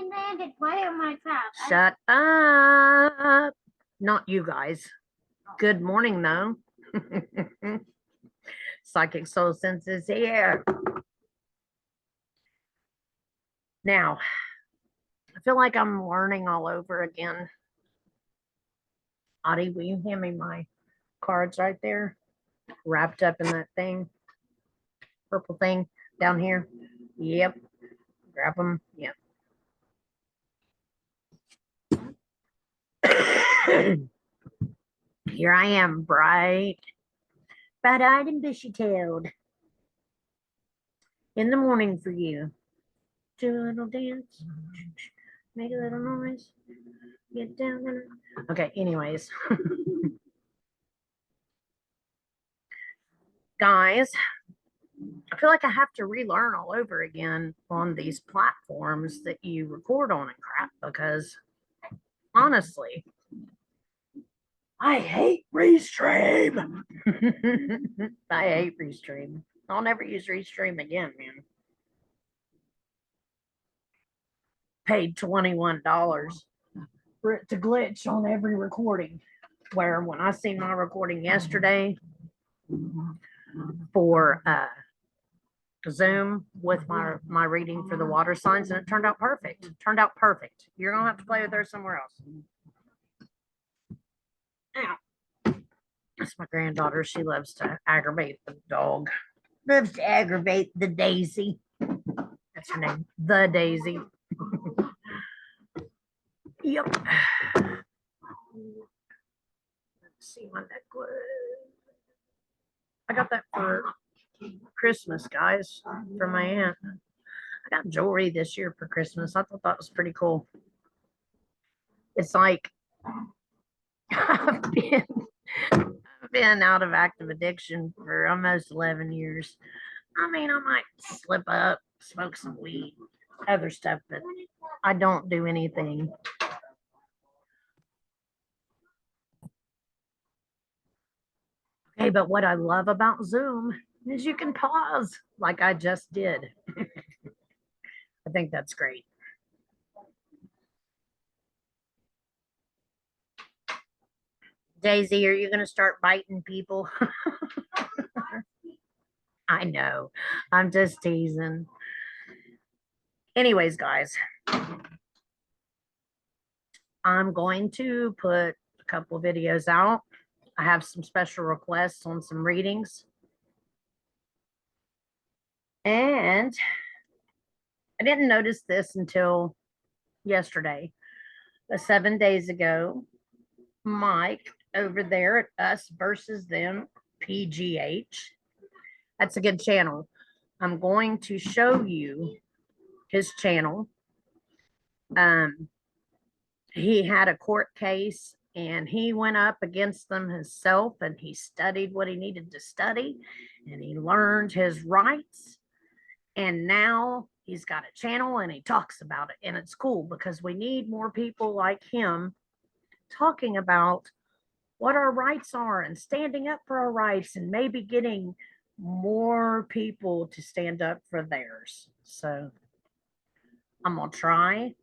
and landed right on my trap. Shut up. Not you guys. Good morning, though. Psychic Soul Sense is here. Now, I feel like I'm learning all over again. Audie, will you hand me my cards right there? Wrapped up in that thing. Purple thing down here. Yep. Grab them. Yep. Here I am, bright-eyed and bushy-tailed. In the morning for you. Do a little dance. Make a little noise. Get down there. Okay, anyways. Guys, I feel like I have to relearn all over again on these platforms that you record on and crap because honestly, I hate Restream. I hate Restream. I'll never use Restream again, man. Paid $21 for it to glitch on every recording. Where when I seen my recording yesterday for Zoom with my reading for the water signs, and it turned out perfect. Turned out perfect. You're gonna have to play with her somewhere else. Ow. That's my granddaughter. She loves to aggravate the dog. Loves to aggravate the Daisy. That's her name. The Daisy. Yep. Let's see my necklace. I got that for Christmas, guys, from my aunt. I got jewelry this year for Christmas. I thought that was pretty cool. It's like I've been out of active addiction for almost 11 years. I mean, I might slip up, smoke some weed, other stuff, but I don't do anything. Okay, but what I love about Zoom is you can pause like I just did. I think that's great. Daisy, are you going to start biting people? I know. I'm just teasing. Anyways, guys, I'm going to put a couple videos out. I have some special requests on some readings. And I didn't notice this until yesterday. 7 days ago, Mike over there at Us Versus Them, PGH. That's a good channel. I'm going to show you his channel. He had a court case and he went up against them himself and he studied what he needed to study and he learned his rights. And now he's got a channel and he talks about it. And it's cool because we need more people like him talking about what our rights are and standing up for our rights and maybe getting more people to stand up for theirs. So I'm going to try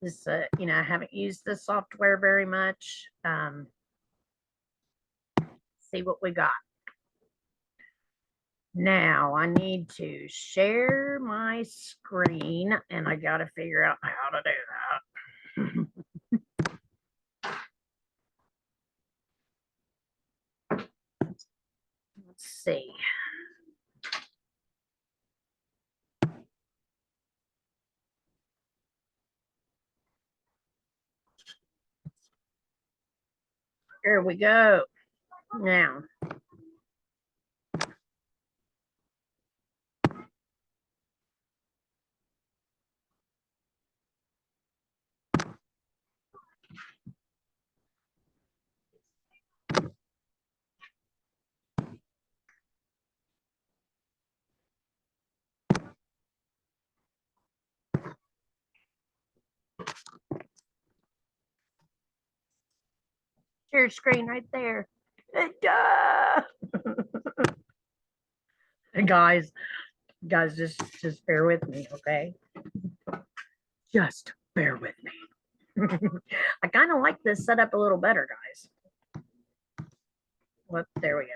this. I haven't used this software very much. See what we got. Now I need to share my screen and I got to figure out how to do that. Let's see. Here we go. Now, share screen right there. guys, just bear with me, okay? Just bear with me. I kind of like this setup a little better, guys. Well, there we go.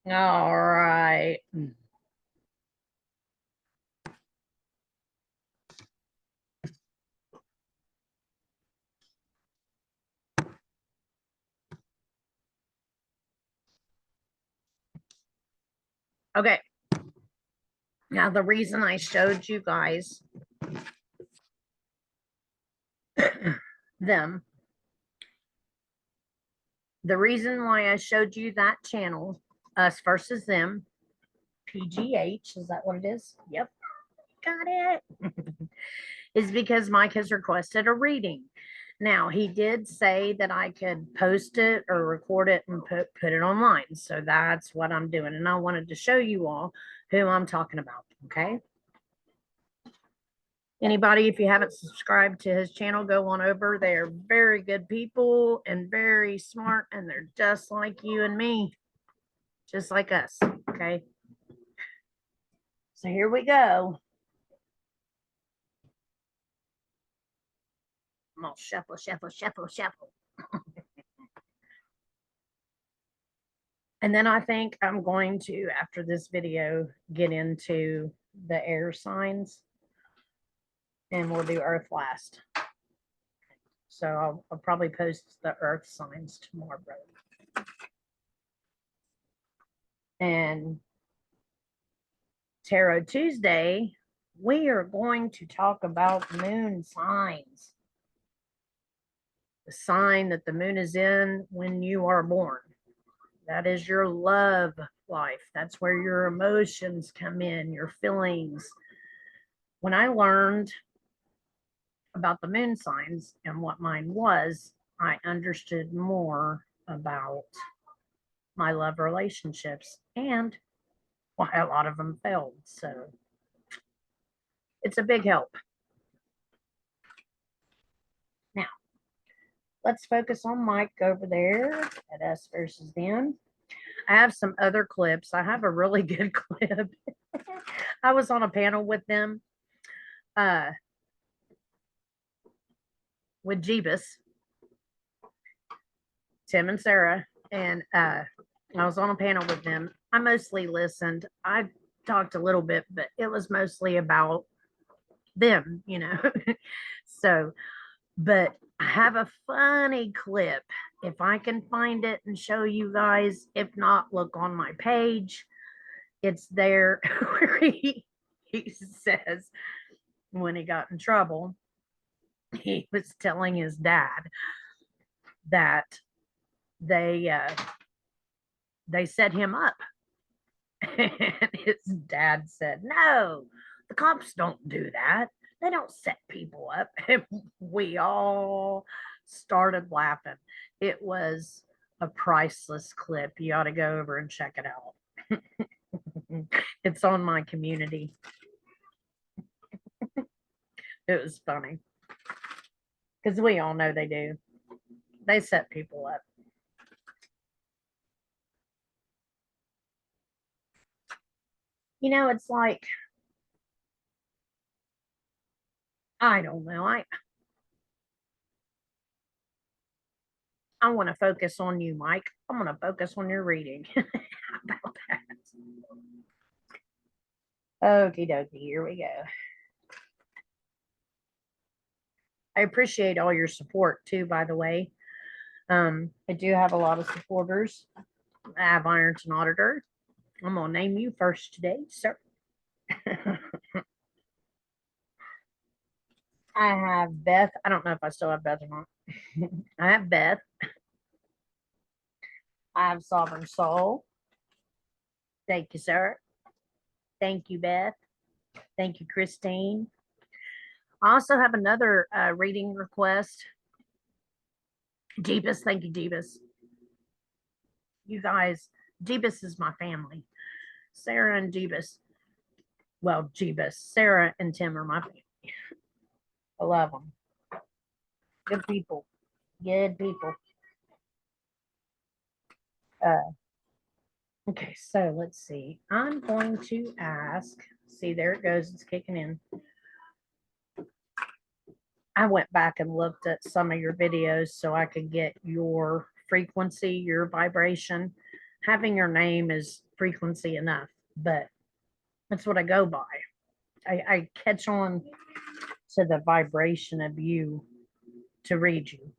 All right. Okay. Now, the reason I showed you guys them, the reason why I showed you that channel, Us Versus Them, PGH, is that what it is? Yep, got it. Is because Mike has requested a reading. Now, he did say that I could post it or record it and put it online. So that's what I'm doing. And I wanted to show you all who I'm talking about. Okay. Anybody, if you haven't subscribed to his channel, go on over. They're very good people and very smart, and they're just like you and me, just like us. Okay. So here we go. I'm gonna shuffle, shuffle, shuffle, shuffle. And then I think I'm going to, after this video, get into the air signs, and we'll do Earth last. So I'll probably post the Earth signs tomorrow. And Tarot Tuesday, we are going to talk about moon signs. The sign that the moon is in when you are born. That is your love life. That's where your emotions come in, your feelings. When I learned about the moon signs and what mine was, I understood more about my love relationships and why a lot of them failed. So it's a big help. Now, let's focus on Mike over there at Us Versus Them. I have some other clips. I have a really good clip. I was on a panel with them, with Jeebus, Tim and Sarah, and I was on a panel with them. I mostly listened. I talked a little bit, but it was mostly about them, you know. So, but I have a funny clip. If I can find it and show you guys, if not, look on my page. It's there where he says when he got in trouble, he was telling his dad that they set him up. And his dad said, "No, the cops don't do that. They don't set people up." And we all started laughing. It was a priceless clip. You ought to go over and check it out. It's on my community. It was funny because we all know they do. They set people up. You know, it's like, I don't know. I want to focus on you, Mike. I'm going to focus on your reading. How about that? Okie dokie, here we go. I appreciate all your support too, by the way. I do have a lot of supporters. I have Ironton Auditor. I'm going to name you first today, sir. I have Beth. I don't know if I still have Beth or not. I have Beth. I have Sovereign Soul. Thank you, sir. Thank you, Beth. Thank you, Christine. I also have another reading request. Jeebus, thank you, Jeebus. You guys, Jeebus is my family. Sarah and Jeebus. Well, Jeebus. Sarah and Tim are my family. I love them. Good people. Good people. Okay, so let's see. I'm going to ask. See, there it goes. It's kicking in. I went back and looked at some of your videos so I could get your frequency, your vibration. Having your name is frequency enough, but that's what I go by. I catch on to the vibration of you to read you,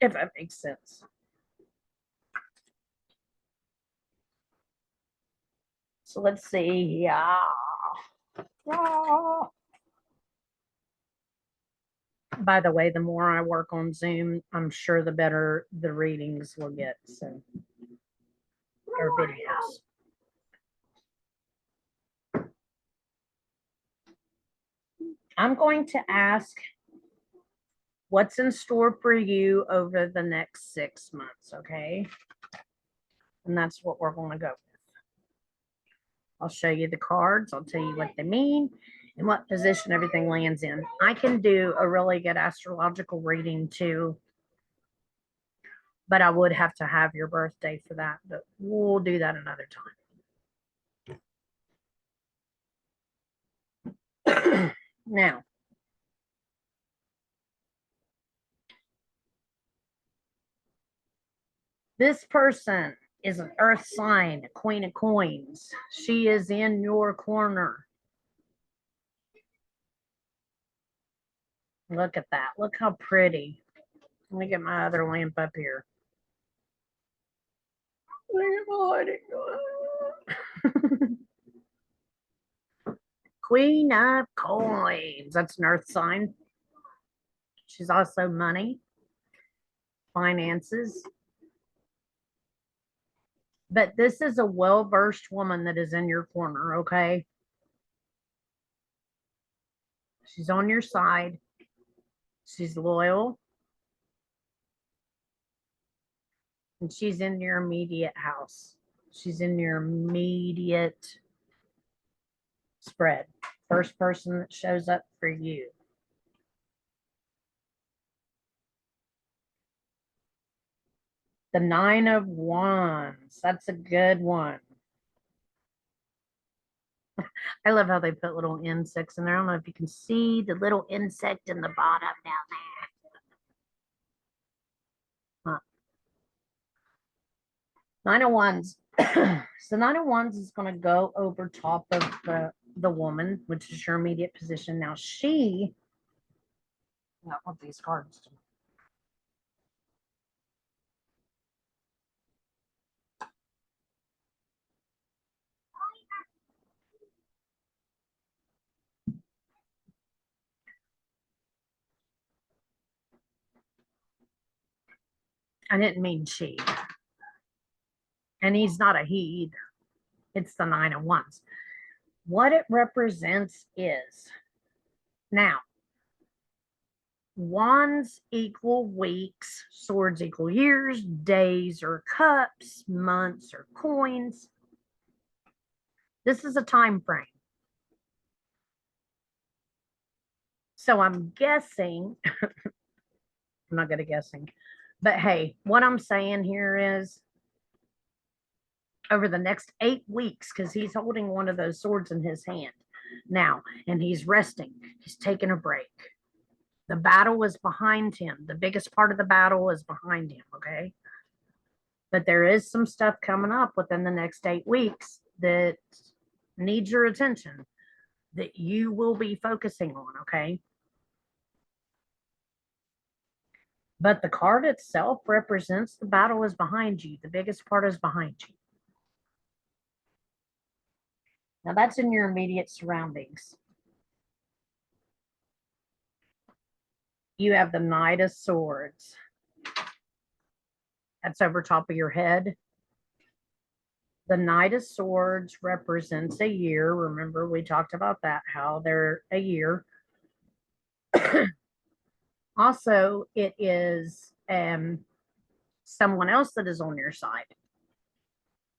if that makes sense. So let's see. Yeah. By the way, the more I work on Zoom, I'm sure the better the readings will get. So, or videos. I'm going to ask what's in store for you over the next 6 months, okay? And that's what we're going to go with. I'll show you the cards. I'll tell you what they mean and what position everything lands in. I can do a really good astrological reading too, but I would have to have your birthday for that. But we'll do that another time. Now, this person is an earth sign, Queen of Coins. She is in your corner. Look at that. Look how pretty. Let me get my other lamp up here. Queen of Coins. That's an earth sign. She's also money, finances. But this is a well-versed woman that is in your corner, okay? She's on your side. She's loyal. And she's in your immediate house. She's in your immediate spread. First person that shows up for you. The 9 of Wands. That's a good one. I love how they put little insects in there. I don't know if you can see the little insect in the bottom down there. Huh. 9 of Wands. So 9 of Wands is going to go over top of the woman, which is your immediate position. Now she, not what these cards do. I didn't mean she. And he's not a he either. It's the 9 of Wands. What it represents is, now, wands equal weeks, swords equal years, days or cups, months or coins. This is a time frame. So I'm guessing, I'm not good at guessing, but hey, what I'm saying here is over the next 8 weeks, because he's holding one of those swords in his hand now, and he's resting, he's taking a break. The battle is behind him. The biggest part of the battle is behind him, okay? But there is some stuff coming up within the next 8 weeks that needs your attention, that you will be focusing on, okay? But the card itself represents the battle is behind you. The biggest part is behind you. Now that's in your immediate surroundings. You have the Knight of Swords. That's over top of your head. The Knight of Swords represents a year. Remember, we talked about that, how they're a year. Also, it is someone else that is on your side,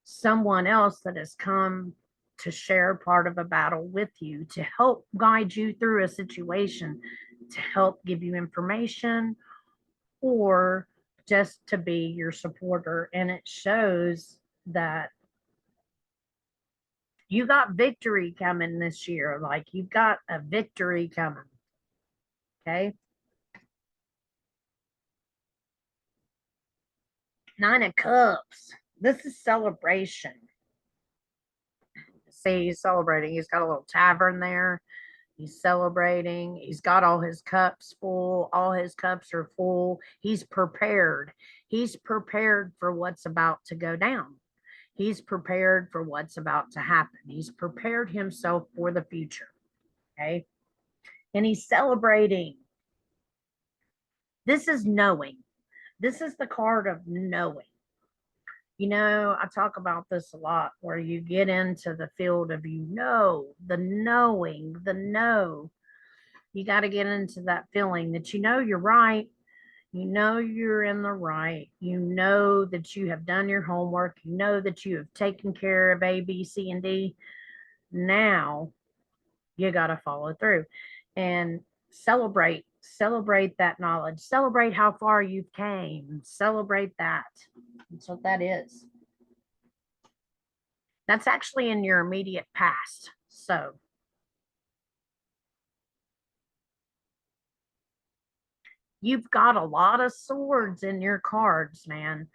someone else that has come to share part of a battle with you, to help guide you through a situation, to help give you information, or just to be your supporter. And it shows that you got victory coming this year. Like, you've got a victory coming. Okay. Nine of Cups. This is celebration. See, he's celebrating. He's got a little tavern there. He's celebrating. He's got all his cups full. All his cups are full. He's prepared. He's prepared for what's about to go down. He's prepared for what's about to happen. He's prepared himself for the future. Okay. And he's celebrating. This is knowing. This is the card of knowing. You know, I talk about this a lot, where you get into the field of, the knowing, the know. You got to get into that feeling that you're right. You know you're in the right. You know that you have done your homework. You know that you have taken care of A, B, C, and D. Now you got to follow through and celebrate that knowledge, celebrate how far you've came, celebrate that. That's what that is. That's actually in your immediate past. So you've got a lot of swords in your cards, man.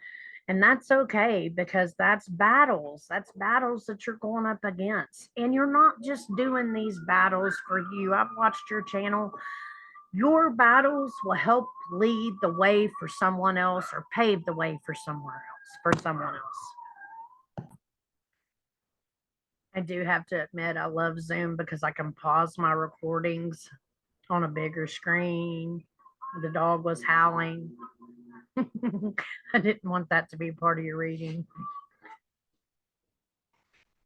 And that's okay, because that's battles. That's battles that you're going up against. And you're not just doing these battles for you. I've watched your channel. Your battles will help lead the way for someone else, or pave the way for someone else. I do have to admit, I love Zoom because I can pause my recordings on a bigger screen. The dog was howling. I didn't want that to be part of your reading.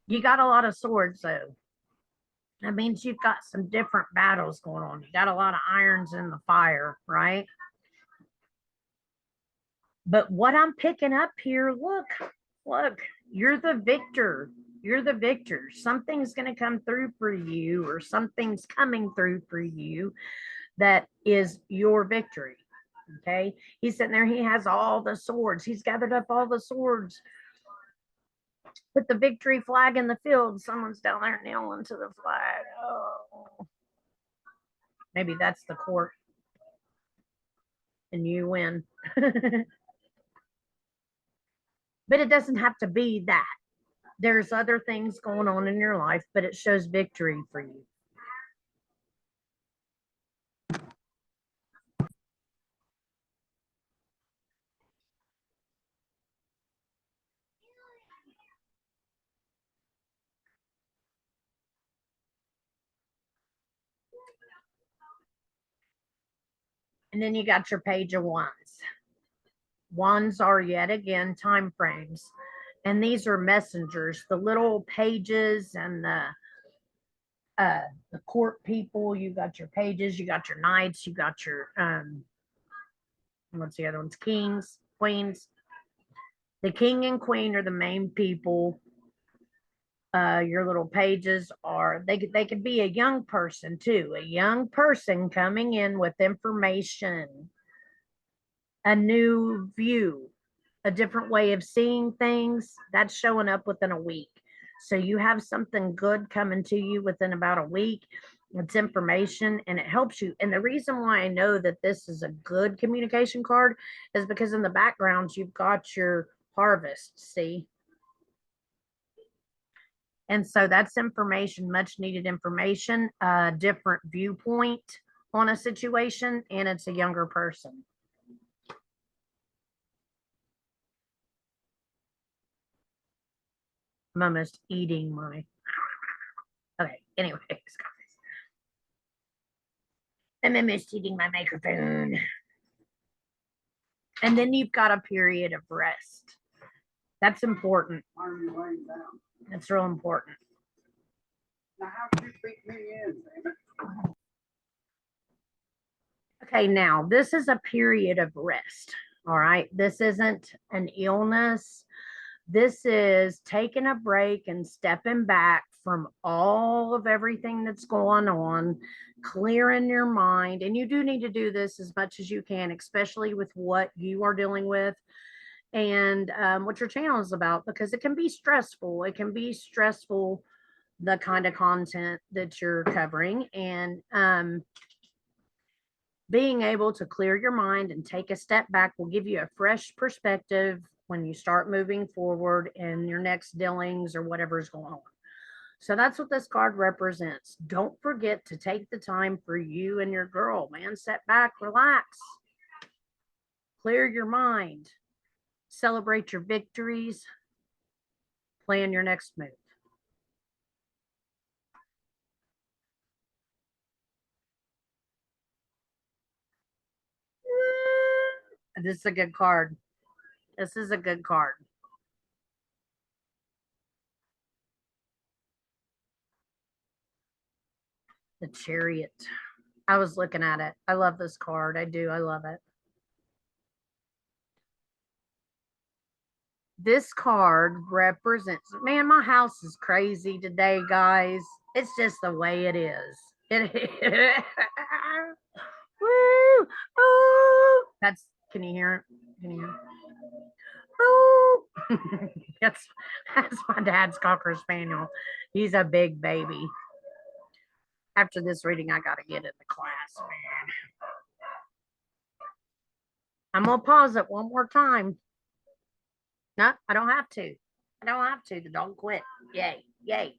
You got a lot of swords, though. That means you've got some different battles going on. You got a lot of irons in the fire, right? But what I'm picking up here, look, you're the victor. You're the victor. Something's going to come through for you, or something's coming through for you that is your victory. Okay. He's sitting there. He has all the swords. He's gathered up all the swords. Put the victory flag in the field. Someone's down there kneeling to the flag. Oh, maybe that's the court and you win. But it doesn't have to be that. There's other things going on in your life, but it shows victory for you. And then you got your Page of Wands. Wands are, yet again, time frames. And these are messengers, the little pages and the court people. You got your pages, you got your knights, you got your what's the other ones? Kings, queens. The king and queen are the main people. Your little pages are, they could be a young person too, a young person coming in with information, a new view, a different way of seeing things. That's showing up within a week. So you have something good coming to you within about a week. It's information and it helps you. And the reason why I know that this is a good communication card is because in the background, you've got your harvest, see? And so that's information, much needed information, a different viewpoint on a situation, and it's a younger person. I'm almost eating my, okay, anyways, guys. I'm almost eating my microphone. And then you've got a period of rest. That's important. Why are you laying down? That's real important. Now, how can you beat me in, damn it? Okay, now this is a period of rest. All right. This isn't an illness. This is taking a break and stepping back from all of everything that's going on, clearing your mind. And you do need to do this as much as you can, especially with what you are dealing with and what your channel is about, because it can be stressful. It can be stressful, the kind of content that you're covering. And being able to clear your mind and take a step back will give you a fresh perspective when you start moving forward in your next dealings or whatever's going on. So that's what this card represents. Don't forget to take the time for you and your girl, man. Sit back, relax, clear your mind, celebrate your victories, plan your next move. This is a good card. This is a good card. The Chariot. I was looking at it. I love this card. I do. I love it. This card represents, man, my house is crazy today, guys. It's just the way it is. It Woo! Ooh! That's, can you hear it? Can you hear it? Ooh! that's my dad's Cocker Spaniel. He's a big baby. After this reading, I got to get in the class, man. I'm going to pause it one more time. No, I don't have to. I don't have to. The dog quit. Yay. Yay.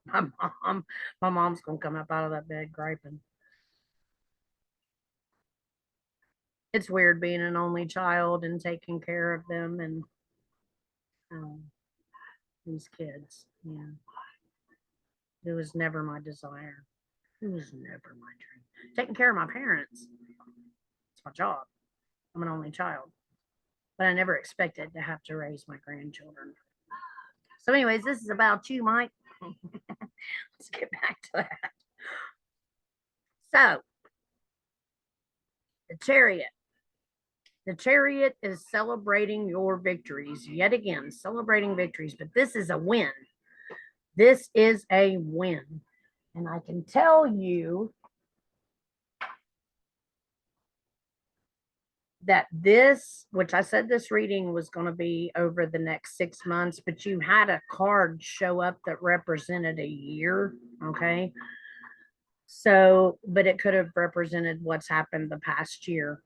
My mom's going to come up out of that bed griping. It's weird being an only child and taking care of them and these kids. Yeah. It was never my desire. It was never my dream. Taking care of my parents. It's my job. I'm an only child. But I never expected to have to raise my grandchildren. So, anyways, this is about you, Mike. Let's get back to that. So, the Chariot. The Chariot is celebrating your victories. Yet again, celebrating victories. But this is a win. This is a win. And I can tell you that this, which I said this reading was going to be over the next 6 months, but you had a card show up that represented a year. Okay. So, but it could have represented what's happened the past year.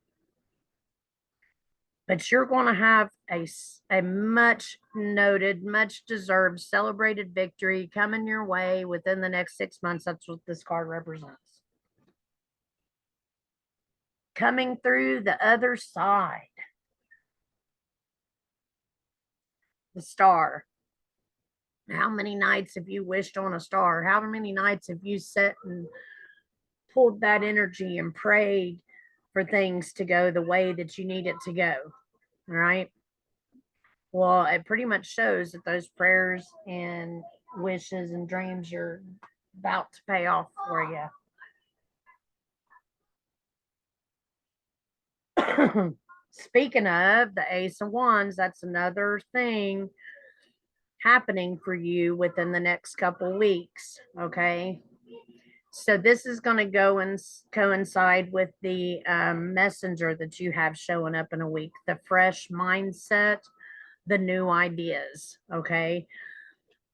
But you're going to have a much noted, much deserved, celebrated victory coming your way within the next 6 months. That's what this card represents. Coming through the other side. The Star. How many nights have you wished on a star? How many nights have you sat and pulled that energy and prayed for things to go the way that you need it to go? All right. Well, it pretty much shows that those prayers and wishes and dreams are about to pay off for you. Speaking of the Ace of Wands, that's another thing happening for you within the next couple weeks. Okay. So this is going to go and coincide with the messenger that you have showing up in a week, the fresh mindset, the new ideas. Okay.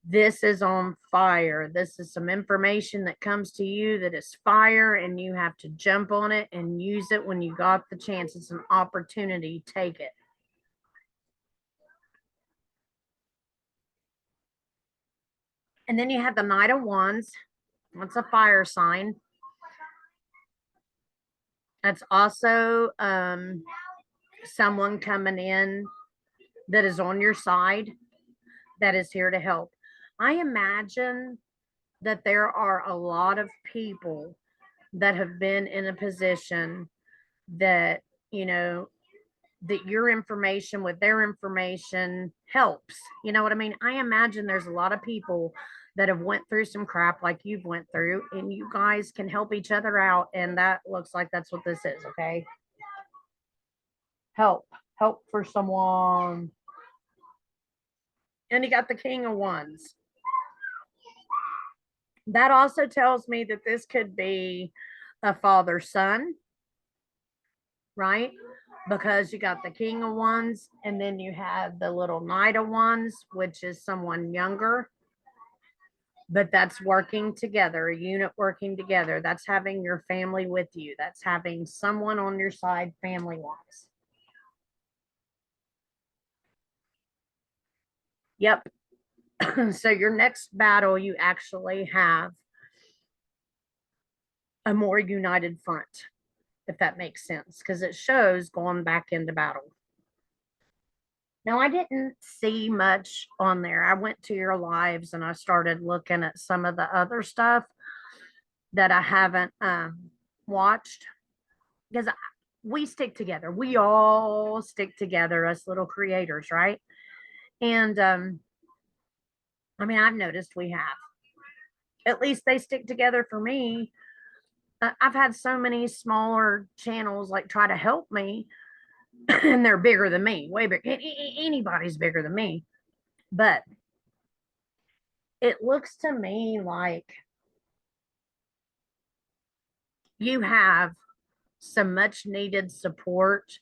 This is on fire. This is some information that comes to you that is fire, and you have to jump on it and use it when you got the chance. It's an opportunity. Take it. And then you have the Knight of Wands. That's a fire sign. That's also someone coming in that is on your side, that is here to help. I imagine that there are a lot of people that have been in a position that, that your information with their information helps. You know what I mean? I imagine there's a lot of people that have went through some crap like you've went through, and you guys can help each other out. And that looks like that's what this is. Okay. Help for someone. And you got the King of Wands. That also tells me that this could be a father son, right? Because you got the King of Wands, and then you have the little Knight of Wands, which is someone younger. But that's working together, a unit working together. That's having your family with you. That's having someone on your side family wise. Yep. So your next battle, you actually have a more united front, if that makes sense, because it shows going back into battle. Now, I didn't see much on there. I went to your lives and I started looking at some of the other stuff that I haven't watched, because we stick together. We all stick together, us little creators, right? And I mean, I've noticed we have. At least they stick together for me. I've had so many smaller channels like try to help me, and they're bigger than me, way bigger. Anybody's bigger than me. But it looks to me like you have some much needed support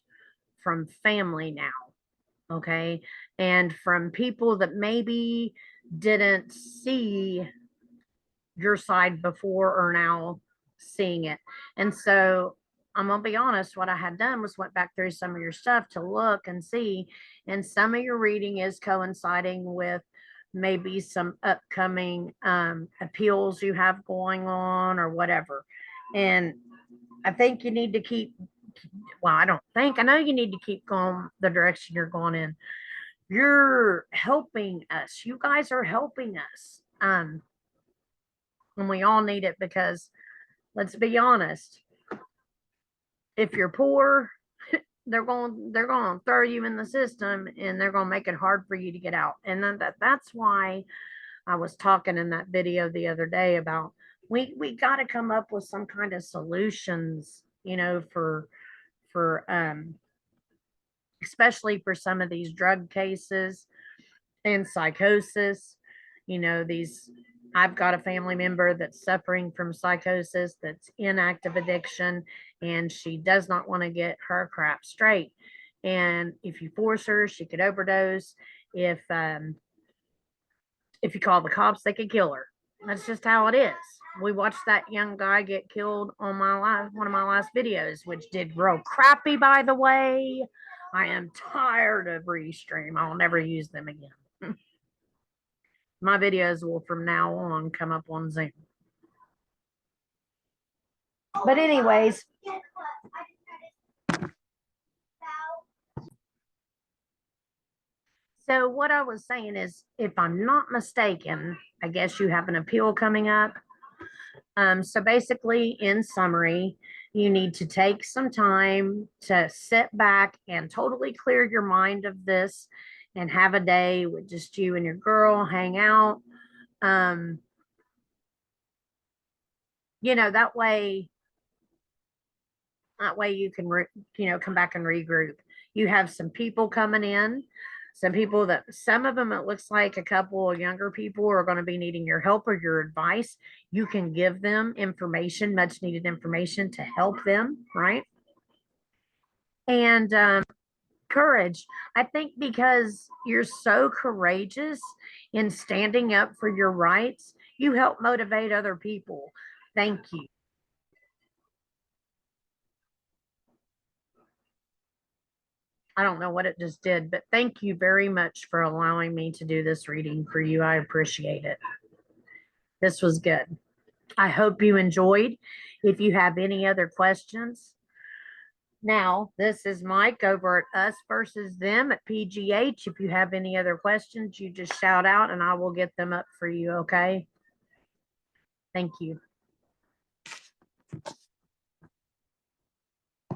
from family now, okay? And from people that maybe didn't see your side before or now seeing it. And so I'm gonna be honest, what I had done was went back through some of your stuff to look and see, and some of your reading is coinciding with maybe some upcoming appeals you have going on or whatever. And I think you need to keep, well, I don't think, I know you need to keep going the direction you're going in. You're helping us. You guys are helping us. And we all need it, because let's be honest, if you're poor, they're going to throw you in the system, and they're going to make it hard for you to get out. And that's why I was talking in that video the other day about we got to come up with some kind of solutions, you know, for especially for some of these drug cases and psychosis. You know, I've got a family member that's suffering from psychosis, that's in active addiction, and she does not want to get her crap straight. And if you force her, she could overdose. If you call the cops, they could kill her. That's just how it is. We watched that young guy get killed on one of my last videos, which did real crappy, by the way. I am tired of Restream. I'll never use them again. My videos will from now on come up on Zoom. But anyways, so what I was saying is, if I'm not mistaken, I guess you have an appeal coming up. So basically, in summary, you need to take some time to sit back and totally clear your mind of this, and have a day with just you and your girl, hang out. You know, that way you can come back and regroup. You have some people coming in, some of them, it looks like a couple of younger people are going to be needing your help or your advice. You can give them information, much needed information, to help them, right? And courage, I think, because you're so courageous in standing up for your rights, you help motivate other people. Thank you. I don't know what it just did, but thank you very much for allowing me to do this reading for you. I appreciate it. This was good. I hope you enjoyed. If you have any other questions, now this is Mike over at Us Versus Them at PGH. If you have any other questions, you just shout out and I will get them up for you. Okay. Thank you.